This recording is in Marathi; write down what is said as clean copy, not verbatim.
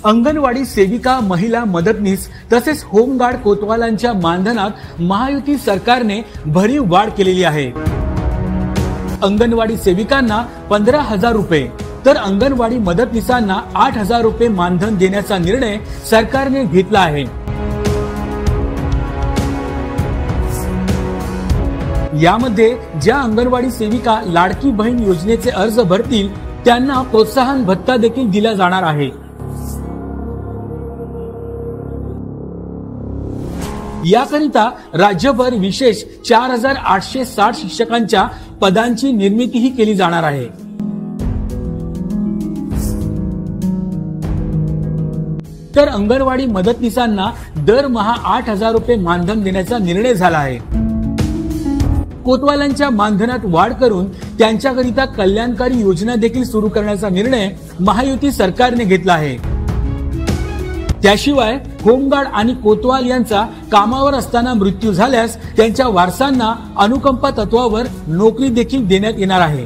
अंगणवाडी सेविका, महिला मदतनीस तसेच होमगार्ड कोतवालांच्या मानधनात महायुती सरकारने भरीव वाढ केलेली आहे। अंगणवाडी सेविकांना 15,000 रुपये तर अंगणवाडी मदतनीसांना 8,000 रुपये मानधन देण्याचा निर्णय सरकारने घेतला आहे। यामध्ये ज्या अंगणवाडी सेविका लाडकी बहीण योजनेचे अर्ज भरतील त्यांना प्रोत्साहन भत्ता देखील दिला जाणार आहे। याकरिता राज्यभर विशेष 4,860 शिक्षकांच्या पदांची निर्मितीही केली जाणार आहे। तर अंगणवाडी मदतनीसांना दरमहा 8,000 रुपये मानधन देण्याचा निर्णय झाला आहे। कोतवालांच्या मानधनात वाढ करून त्यांच्याकरिता कल्याणकारी योजना देखील सुरू करण्याचा निर्णय महायुती सरकारने घेतला आहे। त्याशिवाय होमगार्ड आणि कोतवाल यांचा कामावर असताना मृत्यू झाल्यास त्यांच्या वारसांना अनुकंपा तत्वावर नोकरी देखील देण्यात येणार आहे।